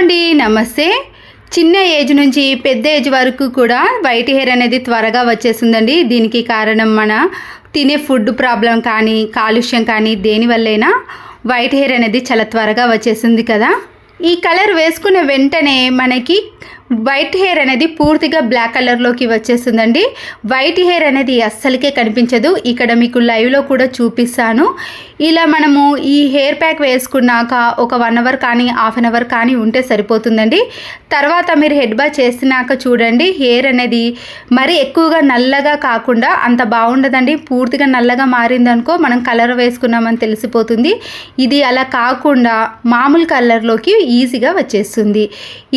అండి, నమస్తే. చిన్న ఏజ్ నుంచి పెద్ద ఏజ్ వరకు కూడా వైట్ హెయిర్ అనేది త్వరగా వచ్చేస్తుందండి. దీనికి కారణం మన తినే ఫుడ్ ప్రాబ్లం కానీ కాలుష్యం కానీ దేనివల్లైనా వైట్ హెయిర్ అనేది చాలా త్వరగా వచ్చేస్తుంది కదా. ఈ కలర్ వేసుకునే వెంటనే మనకి వైట్ హెయిర్ అనేది పూర్తిగా బ్లాక్ కలర్లోకి వచ్చేస్తుందండి. వైట్ హెయిర్ అనేది అస్సలకే కనిపించదు. ఇక్కడ మీకు లైవ్లో కూడా చూపిస్తాను. ఇలా మనము ఈ హెయిర్ ప్యాక్ వేసుకున్నాక ఒక 1 అవర్ కానీ హాఫ్ అన్ అవర్ కానీ ఉంటే సరిపోతుందండి. తర్వాత మీరు హెడ్ బాత్ చేసినాక చూడండి, హెయిర్ అనేది మరీ ఎక్కువగా నల్లగా కాకుండా అంత బాగుండదండి. పూర్తిగా నల్లగా మారిందనుకో మనం కలర్ వేసుకున్నామని తెలిసిపోతుంది. ఇది అలా కాకుండా మామూలు కలర్లోకి ఈజీగా వచ్చేస్తుంది.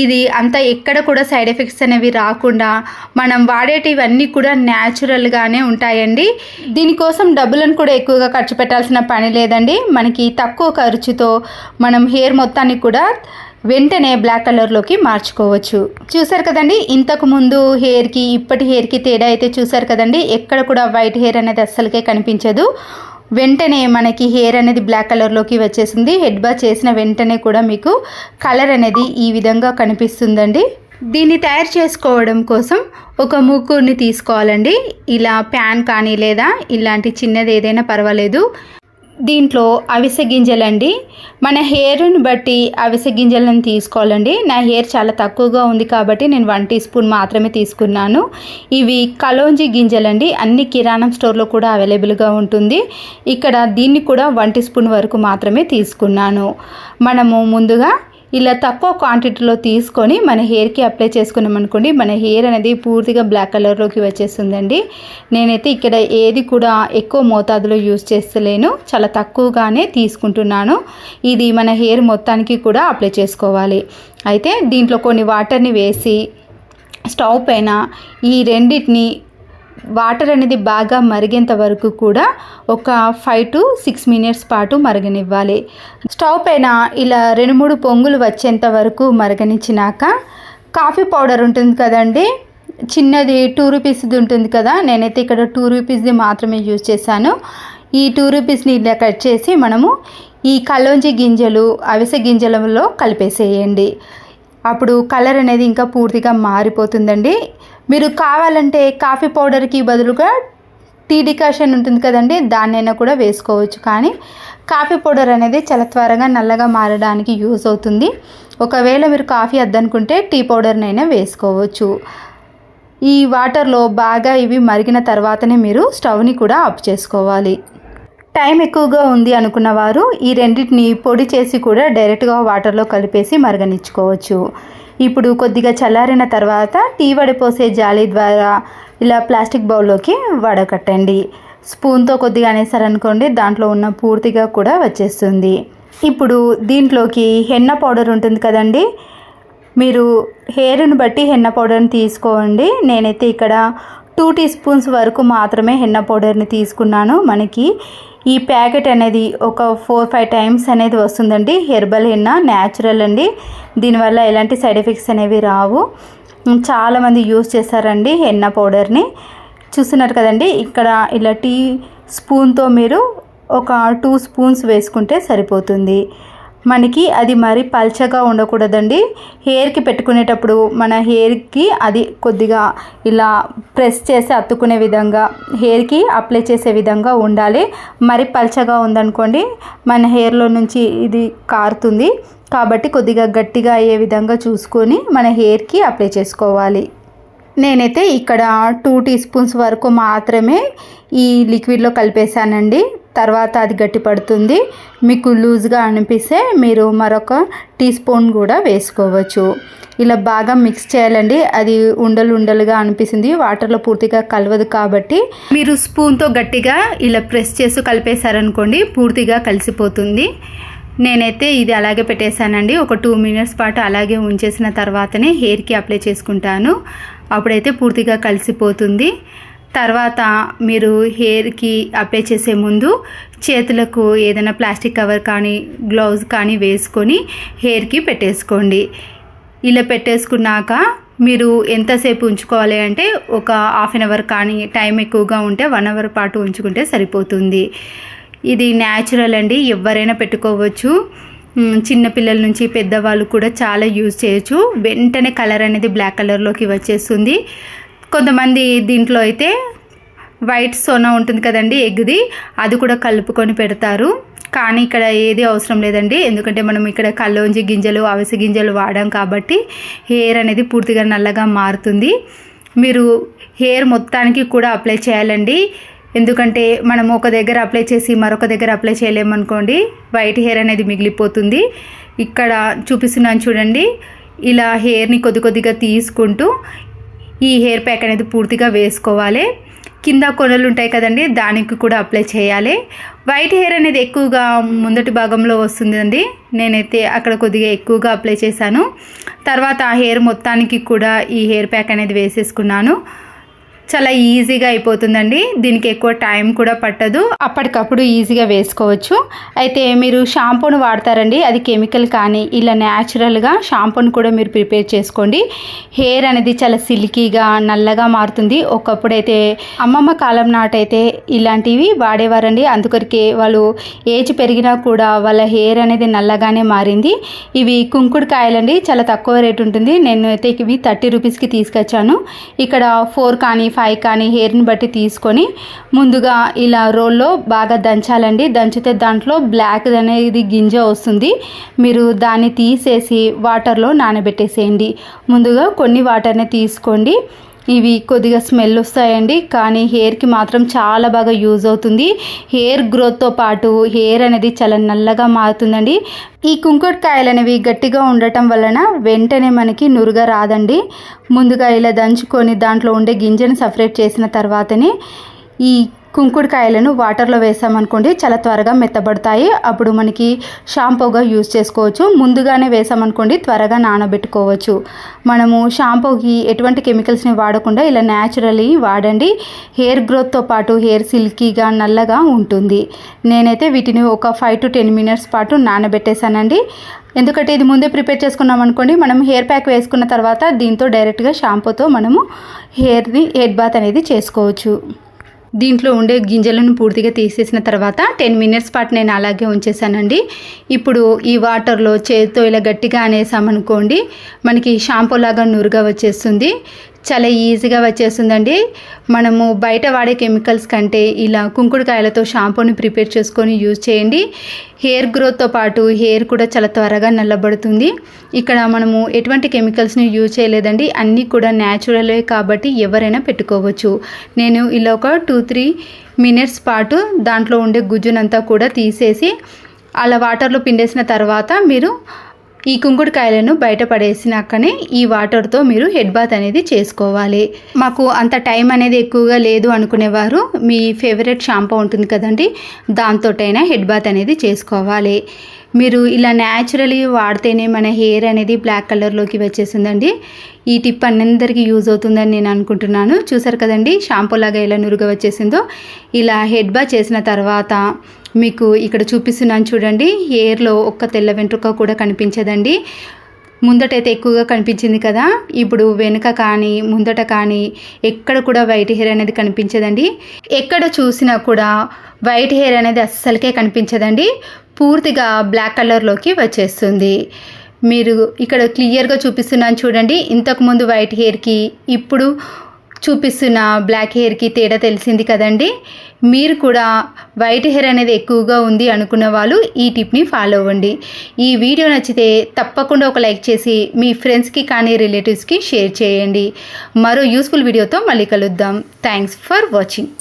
ఇది అంత ఎక్కడ కూడా సైడ్ ఎఫెక్ట్స్ అనేవి రాకుండా మనం వాడేటివన్నీ కూడా న్యాచురల్గానే ఉంటాయండి. దీనికోసం డబ్బులను కూడా ఎక్కువగా ఖర్చు పెట్టాల్సిన పని లేదండి. మనకి తక్కువ ఖర్చుతో మనం హెయిర్ మొత్తాన్ని కూడా వెంటనే బ్లాక్ కలర్లోకి మార్చుకోవచ్చు. చూసారు కదండి, ఇంతకు ముందు హెయిర్కి ఇప్పటి హెయిర్కి తేడా అయితే చూసారు కదండి. ఎక్కడ కూడా వైట్ హెయిర్ అనేది అస్సలకే కనిపించదు. వెంటనే మనకి హెయిర్ అనేది బ్లాక్ కలర్లోకి వచ్చేసింది. హెడ్ బాత్ చేసిన వెంటనే కూడా మీకు కలర్ అనేది ఈ విధంగా కనిపిస్తుందండి. దీన్ని తయారు చేసుకోవడం కోసం ఒక మూకుని తీసుకోవాలండి. ఇలా ప్యాన్ కానీ లేదా ఇలాంటి చిన్నది ఏదైనా పర్వాలేదు. దీంట్లో అవిసె గింజలండి, మన హెయిర్ని బట్టి అవిసె గింజలను తీసుకోవాలండి. నా హెయిర్ చాలా తక్కువగా ఉంది కాబట్టి నేను 1 టీ స్పూన్ మాత్రమే తీసుకున్నాను. ఇవి కలోంజీ గింజలండి. అన్ని కిరాణం స్టోర్లో కూడా అవైలబుల్గా ఉంటుంది. ఇక్కడ దీన్ని కూడా 1 టీ స్పూన్ వరకు మాత్రమే తీసుకున్నాను. మనము ముందుగా ఇలా తక్కువ క్వాంటిటీలో తీసుకొని మన హెయిర్కి అప్లై చేసుకున్నాం అనుకోండి, మన హెయిర్ అనేది పూర్తిగా బ్లాక్ కలర్లోకి వచ్చేస్తుందండి. నేనైతే ఇక్కడ ఏది కూడా ఎక్కువ మోతాదులో యూజ్ చేస్తలేను, చాలా తక్కువగానే తీసుకుంటున్నాను. ఇది మన హెయిర్ మొత్తానికి కూడా అప్లై చేసుకోవాలి. అయితే దీంట్లో కొన్ని వాటర్ని వేసి స్టవ్ పైన ఈ రెండింటిని వాటర్ అనేది బాగా మరిగేంత వరకు కూడా ఒక 5 to 6 మినిట్స్ పాటు మరగనివ్వాలి. స్టవ్ పైన ఇలా 2-3 పొంగులు వచ్చేంత వరకు మరగనిచ్చినాక కాఫీ పౌడర్ ఉంటుంది కదండి, చిన్నది 2 రూపీస్ది ఉంటుంది కదా. నేనైతే ఇక్కడ 2 రూపీస్ది మాత్రమే యూజ్ చేశాను. ఈ 2 రూపీస్ని ఇలా కట్ చేసి మనము ఈ కలోంజీ గింజలు అవిసె గింజలలో కలిపేసేయండి. అప్పుడు కలర్ అనేది ఇంకా పూర్తిగా మారిపోతుందండి. మీరు కావాలంటే కాఫీ పౌడర్కి బదులుగా టీ డికాషన్ ఉంటుంది కదండి, దాన్నైనా కూడా వేసుకోవచ్చు. కానీ కాఫీ పౌడర్ అనేది చాలా త్వరగా నల్లగా మారడానికి యూజ్ అవుతుంది. ఒకవేళ మీరు కాఫీ వద్దనుకుంటే టీ పౌడర్నైనా వేసుకోవచ్చు. ఈ వాటర్లో బాగా ఇవి మరిగిన తర్వాతనే మీరు స్టవ్ని కూడా ఆఫ్ చేసుకోవాలి. టైం ఎక్కువగా ఉంది అనుకున్న వారు ఈ రెండింటిని పొడి చేసి కూడా డైరెక్ట్గా వాటర్లో కలిపేసి మరగనిచ్చుకోవచ్చు. ఇప్పుడు కొద్దిగా చల్లారిన తర్వాత టీ వడపోసే జాలి ద్వారా ఇలా ప్లాస్టిక్ బౌల్లోకి వడకట్టండి. స్పూన్తో కొద్దిగా అనేసారనుకోండి, దాంట్లో ఉన్న పూర్తిగా కూడా వచ్చేస్తుంది. ఇప్పుడు దీంట్లోకి హెన్న పౌడర్ ఉంటుంది కదండి, మీరు హెయిర్ని బట్టి హెన్న పౌడర్ని తీసుకోండి. నేనైతే ఇక్కడ 2 టీ స్పూన్స్ వరకు మాత్రమే హెన్న పౌడర్ని తీసుకున్నాను. మనకి ఈ ప్యాకెట్ అనేది ఒక 4-5 టైమ్స్ అనేది వస్తుందండి. హెర్బల్ హెన్న న్యాచురల్ అండి. దీనివల్ల ఎలాంటి సైడ్ ఎఫెక్ట్స్ అనేవి రావు. చాలామంది యూజ్ చేస్తారండి హెన్న పౌడర్ని. చూస్తున్నారు కదండి, ఇక్కడ ఇలా టీ స్పూన్తో మీరు ఒక 2 స్పూన్స్ వేసుకుంటే సరిపోతుంది. మనకి అది మరీ పల్చగా ఉండకూడదండి. హెయిర్కి పెట్టుకునేటప్పుడు మన హెయిర్కి అది కొద్దిగా ఇలా ప్రెస్ చేసి అత్తుకునే విధంగా హెయిర్కి అప్లై చేసే విధంగా ఉండాలి. మరి పల్చగా ఉందనుకోండి మన హెయిర్లో నుంచి ఇది కారుతుంది. కాబట్టి కొద్దిగా గట్టిగా అయ్యే విధంగా చూసుకొని మన హెయిర్కి అప్లై చేసుకోవాలి. నేనైతే ఇక్కడ 2 టీ స్పూన్స్ వరకు మాత్రమే ఈ లిక్విడ్లో కలిపేశానండి. తర్వాత అది గట్టి పడుతుంది. మీకు లూజ్గా అనిపిస్తే మీరు మరొక టీ స్పూన్ కూడా వేసుకోవచ్చు. ఇలా బాగా మిక్స్ చేయాలండి. అది ఉండలుగా అనిపిస్తుంది, వాటర్లో పూర్తిగా కలవదు. కాబట్టి మీరు స్పూన్తో గట్టిగా ఇలా ప్రెస్ చేసి కలిపేశారనుకోండి, పూర్తిగా కలిసిపోతుంది. నేనైతే ఇది అలాగే పెట్టేశానండి. ఒక 2 మినిట్స్ పాటు అలాగే ఉంచేసిన తర్వాతనే హెయిర్కి అప్లై చేసుకుంటాను. అప్పుడైతే పూర్తిగా కలిసిపోతుంది. తర్వాత మీరు హెయిర్కి అప్లై చేసే ముందు చేతులకు ఏదైనా ప్లాస్టిక్ కవర్ కానీ గ్లౌజ్ కానీ వేసుకొని హెయిర్కి పెట్టేసుకోండి. ఇలా పెట్టేసుకున్నాక మీరు ఎంతసేపు ఉంచుకోవాలి అంటే ఒక హాఫ్ అన్ అవర్ కానీ, టైం ఎక్కువగా ఉంటే 1 అవర్ పాటు ఉంచుకుంటే సరిపోతుంది. ఇది న్యాచురల్ అండి, ఎవరైనా పెట్టుకోవచ్చు. చిన్న పిల్లల నుంచి పెద్దవాళ్ళు కూడా చాలా యూజ్ చేయొచ్చు. వెంటనే కలర్ అనేది బ్లాక్ కలర్లోకి వచ్చేస్తుంది. కొంతమంది దీంట్లో అయితే వైట్ సోనా ఉంటుంది కదండి, ఎగ్ది, అది కూడా కలుపుకొని పెడతారు. కానీ ఇక్కడ ఏది అవసరం లేదండి, ఎందుకంటే మనం ఇక్కడ కల్లోంజి గింజలు, అవిసె గింజలు వాడాం కాబట్టి హెయిర్ అనేది పూర్తిగా నల్లగా మారుతుంది. మీరు హెయిర్ మొత్తానికి కూడా అప్లై చేయాలండి. ఎందుకంటే మనం ఒక దగ్గర అప్లై చేసి మరొక దగ్గర అప్లై చేయలేమనుకోండి, వైట్ హెయిర్ అనేది మిగిలిపోతుంది. ఇక్కడ చూపిస్తున్నాను చూడండి, ఇలా హెయిర్ని కొద్ది కొద్దిగా తీసుకుంటూ ఈ హెయిర్ ప్యాక్ అనేది పూర్తిగా వేసుకోవాలి. కింద కొనలు ఉంటాయి కదండి, దానికి కూడా అప్లై చేయాలి. వైట్ హెయిర్ అనేది ఎక్కువగా ముందటి భాగంలో వస్తుందండి, నేనైతే అక్కడ కొద్దిగా ఎక్కువగా అప్లై చేశాను. తర్వాత ఆ హెయిర్ మొత్తానికి కూడా ఈ హెయిర్ ప్యాక్ అనేది వేసేసుకున్నాను. చాలా ఈజీగా అయిపోతుందండి, దీనికి ఎక్కువ టైం కూడా పట్టదు, అప్పటికప్పుడు ఈజీగా వేసుకోవచ్చు. అయితే మీరు షాంపూను వాడతారండి, అది కెమికల్ కానీ ఇలా న్యాచురల్గా షాంపూను కూడా మీరు ప్రిపేర్ చేసుకోండి. హెయిర్ అనేది చాలా సిల్కీగా నల్లగా మారుతుంది. ఒకప్పుడైతే అమ్మమ్మ కాలం నాటైతే ఇలాంటివి వాడేవారండి, అందుకొరికే వాళ్ళు ఏజ్ పెరిగినా కూడా వాళ్ళ హెయిర్ అనేది నల్లగానే మారింది. ఇవి కుంకుడుకాయలండి, చాలా తక్కువ రేట్ ఉంటుంది. నేను అయితే ఇవి 30 రూపీస్కి తీసుకొచ్చాను. ఇక్కడ 4 కానీ 5 కానీ హెయిర్ని బట్టి తీసుకొని ముందుగా ఇలా రోల్లో బాగా దంచాలండి. దంచితే దాంట్లో బ్లాక్ అనేది గింజ వస్తుంది. మీరు దాన్ని తీసేసి వాటర్లో నానబెట్టేసేయండి. ముందుగా కొన్ని వాటర్ని తీసుకోండి. ఇవి కొద్దిగా స్మెల్ వస్తాయండి, కానీ హెయిర్కి మాత్రం చాలా బాగా యూజ్ అవుతుంది. హెయిర్ గ్రోత్తో పాటు హెయిర్ అనేది చాలా నల్లగా మారుతుందండి. ఈ కుంకుడుకాయలు అనేవి గట్టిగా ఉండటం వలన వెంటనే మనకి నురుగ రాదండి. ముందుగా ఇలా దంచుకొని దాంట్లో ఉండే గింజను సపరేట్ చేసిన తర్వాతనే ఈ కుంకుడుకాయలను వాటర్లో వేసామనుకోండి, చాలా త్వరగా మెత్తబడతాయి. అప్పుడు మనకి షాంపూగా యూజ్ చేసుకోవచ్చు. ముందుగానే వేసామనుకోండి, త్వరగా నానబెట్టుకోవచ్చు. మనము షాంపూకి ఎటువంటి కెమికల్స్ని వాడకుండా ఇలా న్యాచురల్లీ వాడండి. హెయిర్ గ్రోత్తో పాటు హెయిర్ సిల్కీగా నల్లగా ఉంటుంది. నేనైతే వీటిని ఒక 5 to 10 minutes పాటు నానబెట్టేశానండి. ఎందుకంటే ఇది ముందే ప్రిపేర్ చేసుకున్నాం అనుకోండి, మనం హెయిర్ ప్యాక్ వేసుకున్న తర్వాత దీంతో డైరెక్ట్గా షాంపూతో మనము హెడ్ బాత్ అనేది చేసుకోవచ్చు. దీంట్లో ఉండే గింజలను పూర్తిగా తీసేసిన తర్వాత 10 minutes పాటు నేను అలాగే ఉంచేసానండి. ఇప్పుడు ఈ వాటర్లో చేతితో ఇలా గట్టిగా అనేసామనుకోండి, మనకి షాంపూ లాగా నురుగా వచ్చేస్తుంది. చాలా ఈజీగా వచ్చేస్తుందండి. మనము బయట వాడే కెమికల్స్ కంటే ఇలా కుంకుడుకాయలతో షాంపూని ప్రిపేర్ చేసుకొని యూజ్ చేయండి. హెయిర్ గ్రోత్తో పాటు హెయిర్ కూడా చాలా త్వరగా నల్లబడుతుంది. ఇక్కడ మనము ఎటువంటి కెమికల్స్ని యూజ్ చేయలేదండి, అన్నీ కూడా న్యాచురలే కాబట్టి ఎవరైనా పెట్టుకోవచ్చు. నేను ఇలా ఒక 2-3 minutes పాటు దాంట్లో ఉండే గుజ్జునంతా కూడా తీసేసి అలా వాటర్లో పిండేసిన తర్వాత మీరు ఈ కుంకుడుకాయలను బయట పడేసినాకనే ఈ వాటర్తో మీరు హెడ్ బాత్ అనేది చేసుకోవాలి. మాకు అంత టైం అనేది ఎక్కువగా లేదు అనుకునేవారు మీ ఫేవరెట్ షాంపూ ఉంటుంది కదండి, దాంతోటైనా హెడ్ బాత్ అనేది చేసుకోవాలి. మీరు ఇలా న్యాచురలీ వాడితేనే మన హెయిర్ అనేది బ్లాక్ కలర్లోకి వచ్చేసిందండి. ఈ టిప్ అందరికీ యూజ్ అవుతుందని నేను అనుకుంటున్నాను. చూసారు కదండి షాంపూ లాగా ఎలా నురుగా వచ్చేసిందో. ఇలా హెడ్ బాత్ చేసిన తర్వాత మీకు ఇక్కడ చూపిస్తున్నాను చూడండి, హెయిర్లో ఒక్క తెల్ల వెంట్రుక కూడా కనిపించదండి. ముందటైతే ఎక్కువగా కనిపించింది కదా, ఇప్పుడు వెనుక కానీ ముందట కానీ ఎక్కడ కూడా వైట్ హెయిర్ అనేది కనిపించదండి. ఎక్కడ చూసినా కూడా వైట్ హెయిర్ అనేది అస్సలకే కనిపించదండి, పూర్తిగా బ్లాక్ కలర్లోకి వచ్చేస్తుంది. మీరు ఇక్కడ క్లియర్గా చూపిస్తున్నాను చూడండి, ఇంతకుముందు వైట్ హెయిర్కి ఇప్పుడు చూపిస్తున్న బ్లాక్ హెయిర్కి తేడా తెలిసింది కదండి. మీరు కూడా వైట్ హెయిర్ అనేది ఎక్కువగా ఉంది అనుకున్న వాళ్ళు ఈ టిప్ని ఫాలో అవ్వండి. ఈ వీడియో నచ్చితే తప్పకుండా ఒక లైక్ చేసి మీ ఫ్రెండ్స్కి కానీ రిలేటివ్స్కి షేర్ చేయండి. మరో యూస్ఫుల్ వీడియోతో మళ్ళీ కలుద్దాం. Thanks for watching.